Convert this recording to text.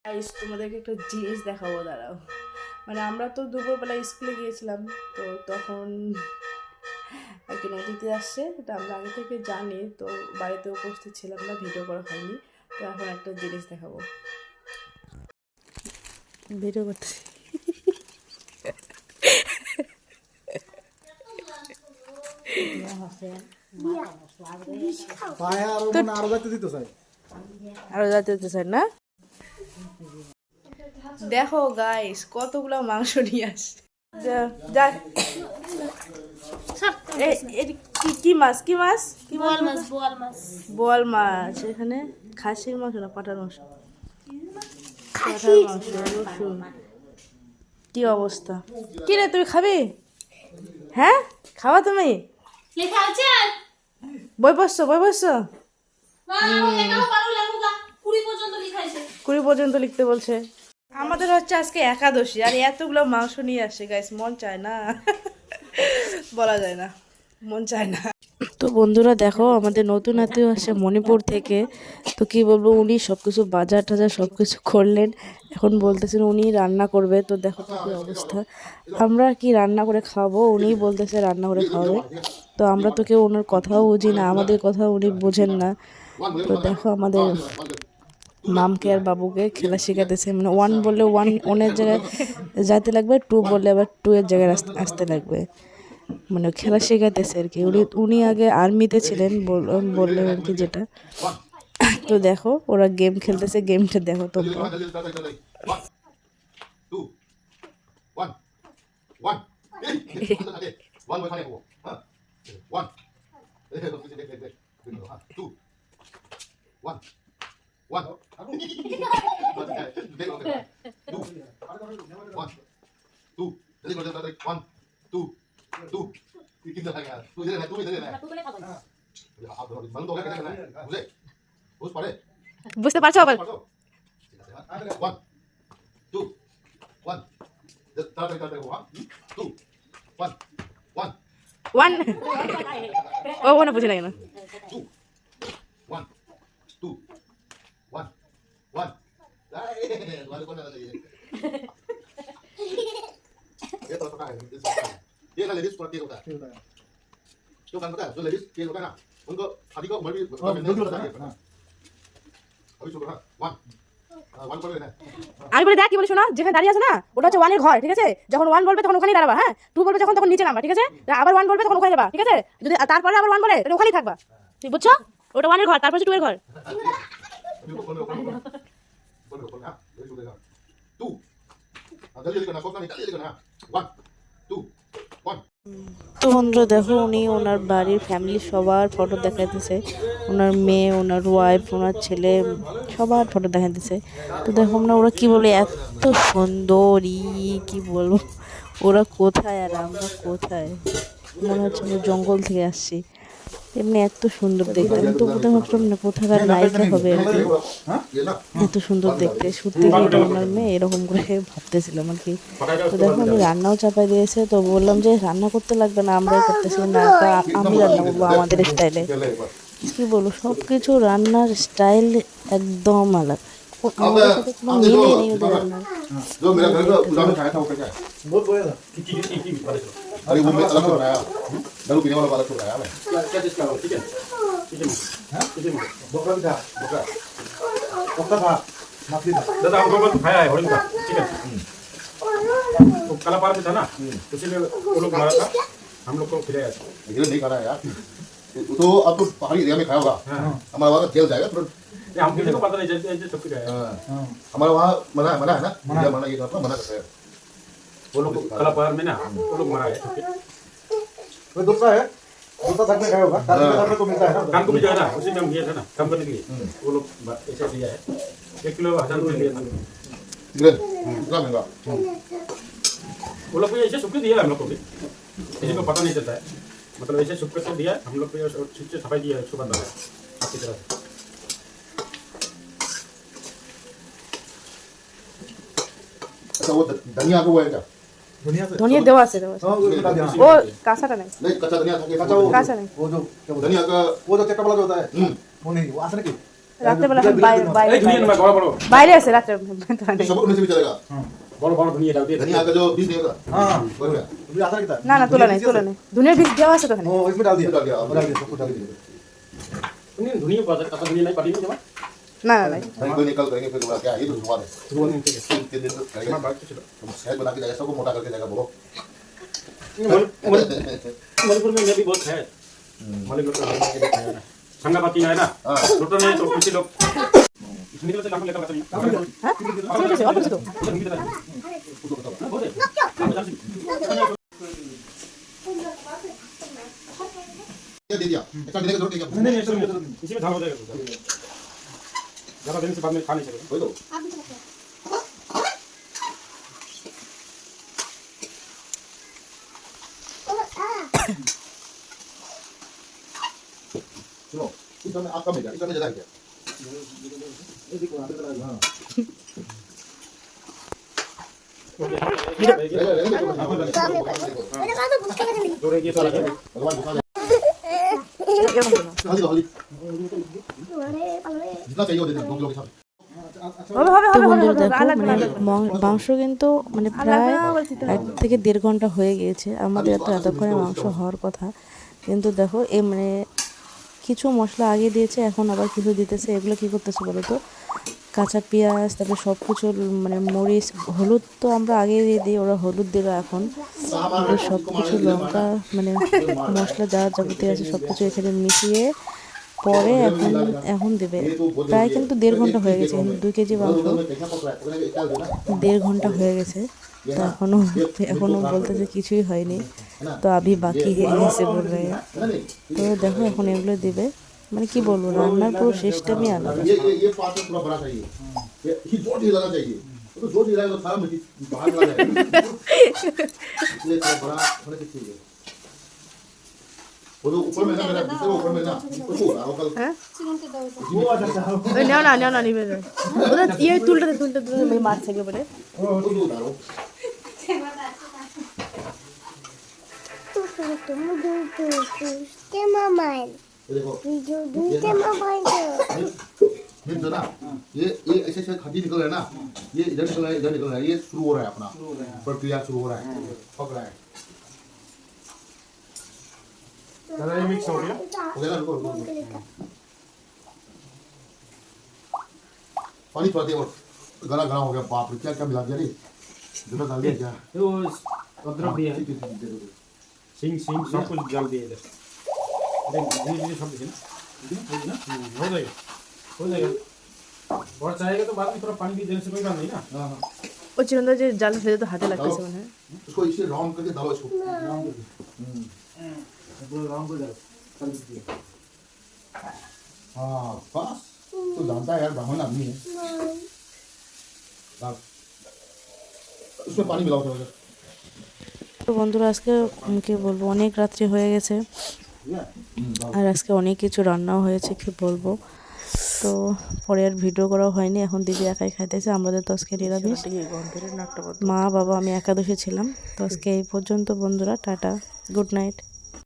Guys তোমাদেরকে একটা জিনিস দেখাবো, দাঁড়াও। মানে আমরা তো দুপুরবেলা স্কুলে গিয়েছিলাম, তো তখন একজন অতিথি আসছে, এটা আমরা আগে থেকে জানি, তো বাড়িতে উপস্থিত ছিলাম না, ভিডিও করা হয়নি। তো এখন একটা জিনিস দেখাবো, ভিডিও করতেছি। আরো যাতে দিতে চাই না। দেখো গাইস কতগুলো মাংস নিয়ে আসছে। কি মাছ কি মাছ কি মাছ? বোয়াল মাছ। এখানে খাসির মাংস না পাঠার মাংস? পাঠার মাংস, রসুন। কি অবস্থা! কি রে তুই খাবি? হ্যাঁ খাওয়া তুমি? বই পড়ছো? 20 পর্যন্ত লিখতে বলছে। আমাদের হচ্ছে আজকে একাদশী, আর এতগুলো মাংস নিয়ে আসে গাইস, মন চায় না। বলা যায় না, মন চায় না। তো বন্ধুরা দেখো, আমাদের নতুন আত্মীয় আসছে মণিপুর থেকে। তো কি বলবো, উনি সবকিছু বাজার টাজার সবকিছু করলেন, এখন বলতেছেন উনি রান্না করবে। তো দেখো তো কি অবস্থা, আমরা কি রান্না করে খাওয়াবো, উনিই বলতেছে রান্না করে খাওয়াবে। তো আমরা তো কেউ ওনার কথাও বুঝি না, আমাদের কথা উনি বোঝেন না। তো দেখো আমাদের মামকে আর বাবুকে খেলা শেখাতেছে, মানে 1 বললে 1 জায়গায় যাইতে লাগবে, 2 বললে আবার 2 এর জায়গায় আসতে লাগবে, মানে খেলা শেখাতেছে আর কি। উনি আগে আর্মিতে ছিলেন বললেন আর কি যেটা। তো দেখো ওরা গেম খেলতেছে, গেমটা দেখো তোমরা। বুঝতে পারছো আবার? ওয়ান ও না বুঝে লাগে না। ये ना लेडीज पढ़ती होता है जो काम होता है जो लेडीज के होता है ना उनको शादी को उम्र भी अभी छोटा 1 1 पढ़ लेना। আমি বলে দেখ কি বলি শোনা, যেখানে দাঁড়িয়ে আছে না ওটা হচ্ছে 1 এর ঘর, ঠিক আছে? যখন 1 বলবে তখন ওখানেই দাঁড়াবা, হ্যাঁ। 2 বলবে যখন তখন নিচে নামবা, ঠিক আছে? আবার 1 বলবে তখন ওখানে যাবা, ঠিক আছে? যদি তারপরে আবার 1 বলে তাহলে ওখানেই থাকবা, ঠিক বুঝছো? ওটা 1 এর ঘর, তারপর 2 এর ঘর। তো বন্ধুরা দেখো, উনি ওনার বাড়ির ফ্যামিলি সবার ফটো দেখাইতেছে, ওনার মেয়ে, ওনার ওয়াইফ, ওনার ছেলে, সবার ফটো দেখাইতেছে। তো দেখো আমরা ওরা কি বলে, এত সুন্দরী কি বলবো, ওরা কোথায় আর আমরা কোথায়, মনে হচ্ছে আমরা জঙ্গল থেকে আসছি। এমনি এত সুন্দর দেখতে, আমি তো প্রথমে ভাবছিলাম না কোথাকার নায়িকা হবে আর কি, এত সুন্দর দেখতে। সত্যি এটা ওনার মেয়ে এরকম করে ভাবতেছিলাম আর কি। তো দেখো উনি রান্নাও চাপাই দিয়েছে, তো বললাম যে রান্না করতে লাগবে না, আমরাই করতেছি না, আমি রান্না করবো আমাদের স্টাইলে। কি বলবো, সব কিছু রান্নার স্টাইল একদম আলাদা, আমাদের সাথে কোনো মিলেই নেই ওদের রান্নার। जो मेरा घर का उजाला खाया था वो क्या है बहुत बोया था अरे वो मैं अलग से बनाया दारू पीने वाला अलग से बनाया मैं क्या चीज का ठीक है हां ठीक है बकरा भी था बकरा था मछली था दादा हम लोग खाया है होली का ठीक है तो कला पार में था ना उसी में वो लोग मारा था हम लोग को खिलाया था ये नहीं खाना है यार तो अब तो पहाड़ी एरिया में खाया होगा हमारा वहां जेल जाएगा तुरंत हम किसी को पता नहीं जैसे सब कुछ है हमारा वहाँ मना है ना मना ये करता मना करता है वो लोग कला पार में ना वो लोग मरा है वो दूसरा है दूसरा तक में खाया होगा काम को मिलता है ना काम को भी जाना उसी में हम गए थे ना काम करने के लिए वो लोग ऐसे दिया है 1 किलो 1000 रुपये दिया था कितना महंगा वो लोग भी ऐसे सुख दिया हम लोग को भी किसी को पता नहीं चलता है मतलब ऐसे सुख से दिया हम लोग को से सफाई दिया उसको पता है आपकी तरफ अच्छा वो धनिया को वो है क्या ধনিয়া দেওয়া আছে ও কাঁচাটা নাই नहीं कच्चा धनिया था कच्चा वो কাঁচা নাই वो जो धनिया का वो जो चक्का वाला जो होता है वो नहीं वो आसने की রাত্রেবেলা এখন বাইরে এই ধনিয়া না বড় বড় বাইরে আছে রাত্রে ये सब में से भी चलेगा বড় বড় ধনিয়া দাও দিয়ে धनिया का जो बीज नहीं होता हाँ वो हो गया अभी आता कितना না না তোলা নেই ধুনের বীজ দেওয়া আছে তো এখানে ओ इसमें डाल दिया डाल दिया अब डाल दिया सब कुछ डाल दिया তুমি ধনিয়া বাজার কত ধনিয়া নাই পারি না জমা না না নাই नहीं कोई निकल करेंगे फिर क्या ये तो शुरुआत है ধুয়া নিতে গেছে 3 दिन तो करेंगे আমার বাড়িতে ছিল हम शहद बना के जाएगा सबको मोटा करके जाएगा बोलो मणिपुर में ये भी बहुत है मणिपुर में ये भी है ना ठंडा बाती है ना हाँ छोटे नहीं तो कुछ लोग निकलते लाख लेकर आते हैं হ্যাঁ ঠিক আছে অল্প ছিল ये दे दिया इतना देने का जरूरत नहीं है नहीं इसी में धान हो जाएगा ज्यादा दिन से बाद में खा नहीं सकते वही तो सुनो इस समय आपका मिल गया इस समय ज्यादा है क्या जोड़े की तो लगे भगवान दिखा दे এরকম ছিল। हल्दी हल्दी जितना चाहिए वो दे दे 2 किलो के साथ হবে হবে তো হবে বন্ধুরা হবে, দেখো আলাদা মানে আলাদা। মাংস কিন্তু মানে প্রায় আলাদা দিতে হবে। 1 থেকে 1.5 ঘন্টা হয়ে গিয়েছে আমাদের তো এতক্ষণে মাংস হওয়ার কথা কিন্তু দেখো এই মানে কিছু মশলা আগে দিয়েছে এখন আবার কিছু দিতেছে এগুলো কি করতেছে বলো তো কাঁচা পেঁয়াজ তারপরে সব কিছু মানে মরিচ হলুদ তো আমরা আগে দিয়ে দিই ওরা হলুদ দিল এখন সব কিছু লঙ্কা মানে মশলা যা যাবতীয় আছে সব কিছু এখানে মিশিয়ে পরে এখন দেবে প্রায় কিন্তু 1.5 ঘন্টা হয়ে গেছে 2 কেজি মাংস कैसा पक रहा है तो क्या देना 1.5 ঘন্টা হয়ে গেছে তো এখনো বলতেছে কিছুই হয়নি তো আভি বাকি এসে বল রে है ना नहीं তো দেখো এখন এগুলো দিবে মানে কি বলবো রান্নার পুরো সিস্টেমই আলাদা ये पार्ट पूरा बड़ा चाहिए ये जोर ही लगाना चाहिए तो जोर ही लगाएगा तो सारा मिट्टी बाहर निकल जाएगा इसलिए थोड़ा बड़ा होने की चाहिए वो तो ऊपर में ना मेरा दूसरा ऊपर में ना उसको वो कल ওই নেও না নিবে ওটা ইয়ে তুলতে মার থেকে বলে वो तो उतारो ये देखो ये जो ना ये ऐसे ऐसे खड्डी निकल रहा है ना ये इधर निकल रहा है इधर निकल रहा है ये शुरू हो रहा है अपना प्रक्रिया शुरू हो रहा है पक रहा है दादा ये मिक्स हो गया हो गया ना रुको रुको पानी पड़ा दिया और गला गला हो गया बाप रे क्या क्या मिला दिया रे जो डाल दिया क्या ये वो अदरक दिया है ठीक है दे दो सिंग सिंग सब कुछ डाल दिया इधर अरे धीरे सब दिया ना हो जाएगा और चाहेगा तो बाद में थोड़ा पानी भी देने से कोई बात नहीं ना हां हां ও চিরন্দর যে জাল ফেলে তো হাতে লাগতেছে মনে হয় उसको इसे राउंड करके डालो इसको पूरा राउंड कर डाल कर दिया हाँ बस तो जानता है यार ब्राह्मण आदमी है डाल उसमें पानी मिलाओ थोड़ा सा তো বন্ধুরা আজকে কি বলবো অনেক রাত্রি হয়ে গেছে আর আজকে অনেক কিছু রান্নাও হয়েছে কি বলবো তো পরে আর ভিডিও করা হয়নি এখন দিদি একাই খাইতেছে আমাদের তো আজকে নিরামিষ মা বাবা আমি একাদশী ছিলাম তো আজকে এই পর্যন্ত বন্ধুরা টাটা গুড নাইট